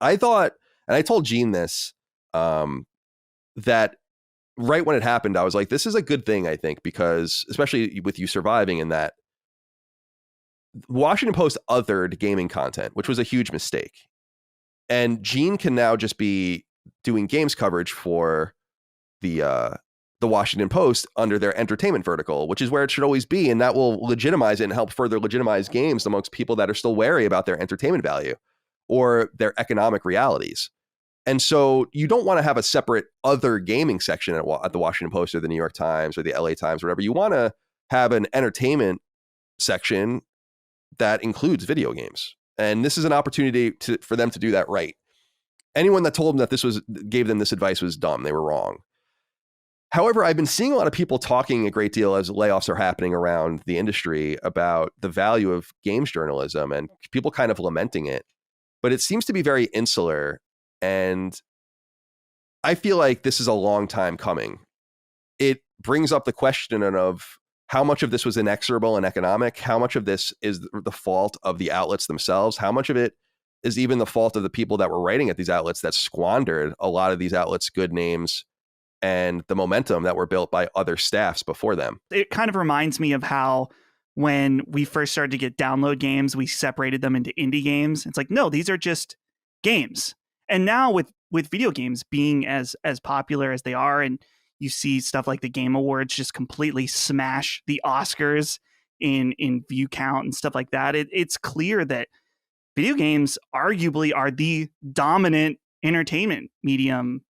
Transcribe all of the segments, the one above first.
I thought, and I told Gene this, that right when it happened, I was like, this is a good thing, I think, because especially with you surviving in that, Washington Post othered gaming content, which was a huge mistake. And Gene can now just be doing games coverage for the Washington Post under their entertainment vertical, which is where it should always be. And that will legitimize it and help further legitimize games amongst people that are still wary about their entertainment value or their economic realities. And so you don't want to have a separate other gaming section at the Washington Post or the New York Times or the LA Times, or whatever. You want to have an entertainment section that includes video games. And this is an opportunity for them to do that right. Anyone that told them that gave them this advice was dumb. They were wrong. However, I've been seeing a lot of people talking a great deal as layoffs are happening around the industry about the value of games journalism and people kind of lamenting it. But it seems to be very insular. And I feel like this is a long time coming. It brings up the question of how much of this was inexorable and economic, how much of this is the fault of the outlets themselves, how much of it is even the fault of the people that were writing at these outlets that squandered a lot of these outlets' good names and the momentum that were built by other staffs before them. It kind of reminds me of how when we first started to get download games, we separated them into indie games. It's like, no, these are just games. And now with video games being as popular as they are, and you see stuff like the Game Awards just completely smash the Oscars in view count and stuff like that, it's clear that video games arguably are the dominant entertainment medium.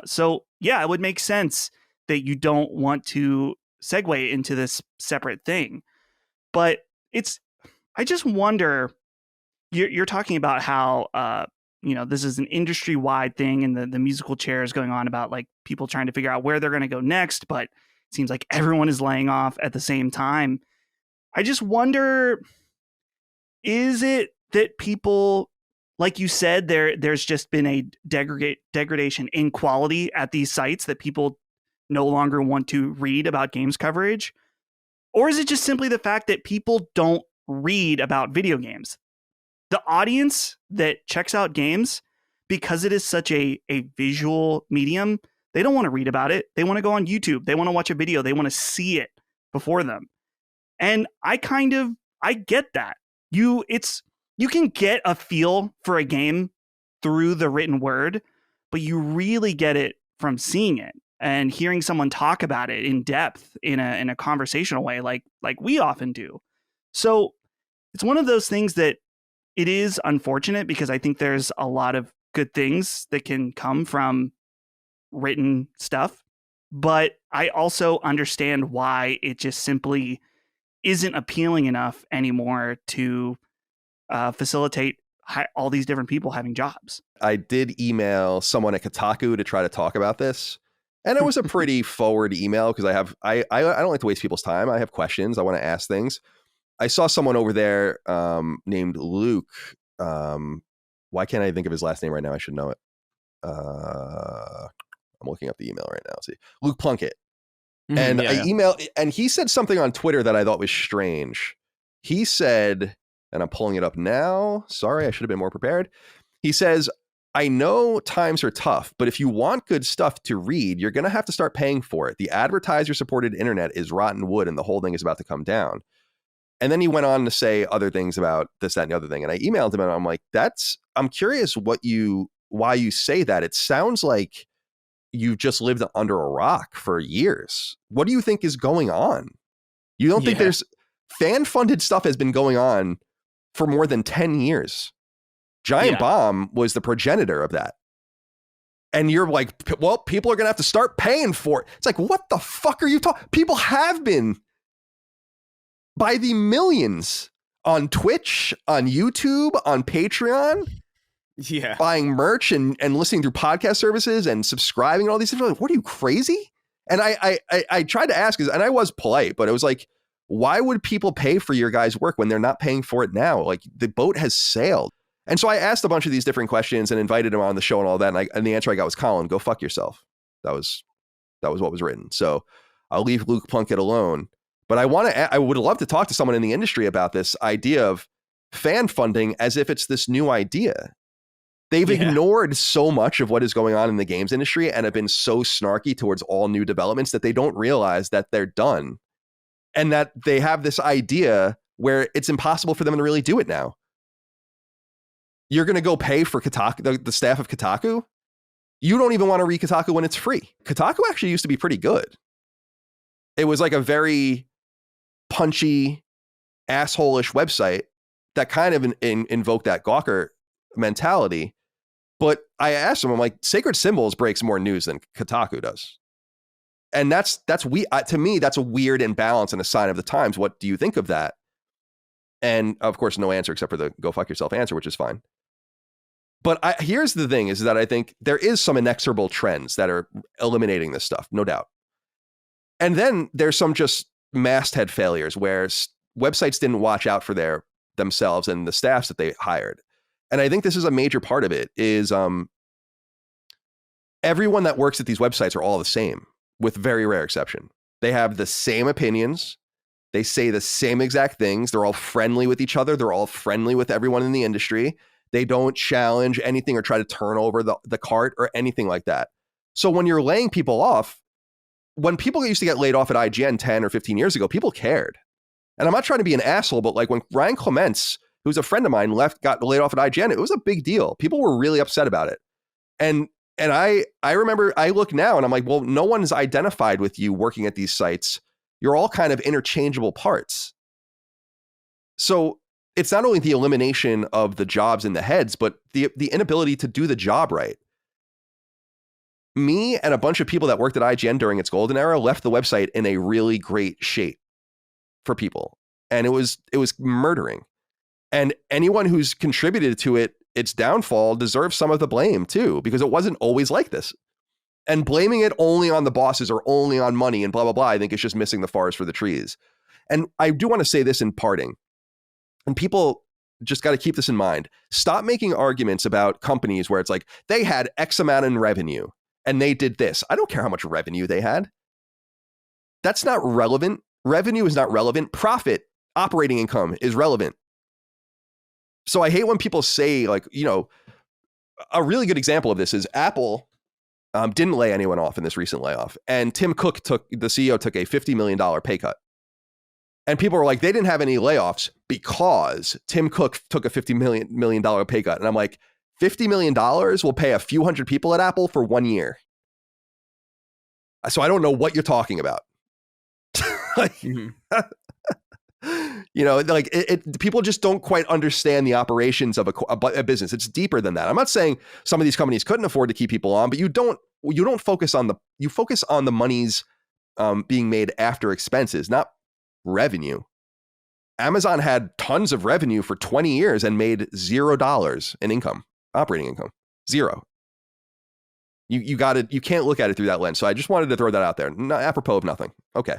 So yeah, it would make sense that you don't want to segue into this separate thing. But I just wonder, you're talking about how, this is an industry-wide thing, and the musical chair is going on about like people trying to figure out where they're going to go next, but it seems like everyone is laying off at the same time. I just wonder, is it that people, like you said, there's just been a degradation in quality at these sites that people no longer want to read about games coverage? Or is it just simply the fact that people don't read about video games? The audience that checks out games, because it is such a visual medium, they don't want to read about it. They want to go on YouTube. They want to watch a video. They want to see it before them. And I get that. You can get a feel for a game through the written word, but you really get it from seeing it and hearing someone talk about it in depth in a conversational way, like we often do. So it's one of those things that it is unfortunate, because I think there's a lot of good things that can come from written stuff, but I also understand why it just simply isn't appealing enough anymore to facilitate all these different people having jobs. I did email someone at Kotaku to try to talk about this, and it was a pretty forward email because I don't like to waste people's time. I have questions. I want to ask things. I saw someone over there named Luke. Why can't I think of his last name right now? I should know it. I'm looking up the email right now. Let's see. Luke Plunkett. And I emailed, and he said something on Twitter that I thought was strange. He said, and I'm pulling it up now. Sorry, I should have been more prepared. He says, I know times are tough, but if you want good stuff to read, you're going to have to start paying for it. The advertiser-supported internet is rotten wood, and the whole thing is about to come down. And then he went on to say other things about this, that, and the other thing. And I emailed him, and I'm like, I'm curious why you say that. It sounds like you've just lived under a rock for years. What do you think is going on? You don't think there's fan-funded stuff has been going on for more than 10 years. Giant Bomb was the progenitor of that. And you're like, well, people are going to have to start paying for it. It's like, what the fuck are you talking? People have been by the millions on Twitch, on YouTube, on Patreon. Yeah. Buying merch and listening through podcast services and subscribing and all these things. Like, what are you, crazy? And I tried to ask, and I was polite, but it was like, why would people pay for your guys' work when they're not paying for it now? Like, the boat has sailed. And so I asked a bunch of these different questions and invited him on the show and all that. And the answer I got was, Colin, go fuck yourself. That was what was written. So I'll leave Luke Plunkett alone. But I would love to talk to someone in the industry about this idea of fan funding as if it's this new idea. They've Yeah. ignored so much of what is going on in the games industry and have been so snarky towards all new developments that they don't realize that they're done and that they have this idea where it's impossible for them to really do it now. You're going to go pay for Kotaku, the staff of Kotaku? You don't even want to read Kotaku when it's free. Kotaku actually used to be pretty good. It was like a very punchy, asshole-ish website that kind of invoked that Gawker mentality. But I asked him, I'm like, Sacred Symbols breaks more news than Kotaku does. And that's to me, that's a weird imbalance and a sign of the times. What do you think of that? And of course, no answer except for the go fuck yourself answer, which is fine. But here's the thing is that I think there is some inexorable trends that are eliminating this stuff, no doubt. And then there's some just masthead failures where websites didn't watch out for themselves and the staffs that they hired. And I think this is a major part of it is everyone that works at these websites are all the same, with very rare exception. They have the same opinions. They say the same exact things. They're all friendly with each other. They're all friendly with everyone in the industry. They don't challenge anything or try to turn over the cart or anything like that. So when you're laying people off, when people used to get laid off at IGN 10 or 15 years ago, people cared. And I'm not trying to be an asshole, but like when Ryan Clements, who's a friend of mine, got laid off at IGN, it was a big deal. People were really upset about it. And I remember, I look now and I'm like, well, no one's identified with you working at these sites. You're all kind of interchangeable parts. So it's not only the elimination of the jobs in the heads, but the inability to do the job right. Me and a bunch of people that worked at IGN during its golden era left the website in a really great shape for people. And it was murdering. And anyone who's contributed to its downfall deserves some of the blame too, because it wasn't always like this. And blaming it only on the bosses or only on money and blah, blah, blah, I think it's just missing the forest for the trees. And I do want to say this in parting. And people just got to keep this in mind. Stop making arguments about companies where it's like, they had X amount in revenue and they did this. I don't care how much revenue they had. That's not relevant. Revenue is not relevant. Profit, operating income is relevant. So I hate when people say, like, you know, a really good example of this is Apple didn't lay anyone off in this recent layoff. And Tim Cook the CEO took a $50 million pay cut. And people were like, they didn't have any layoffs because Tim Cook took a $50 million pay cut. And I'm like, $50 million will pay a few hundred people at Apple for 1 year. So I don't know what you're talking about. Like, you know, like people just don't quite understand the operations of a business. It's deeper than that. I'm not saying some of these companies couldn't afford to keep people on, but you don't focus on you focus on the monies being made after expenses, not revenue. Amazon had tons of revenue for 20 years and made $0 in income, operating income, zero. You can't look at it through that lens. So I just wanted to throw that out there. Not apropos of nothing. Okay.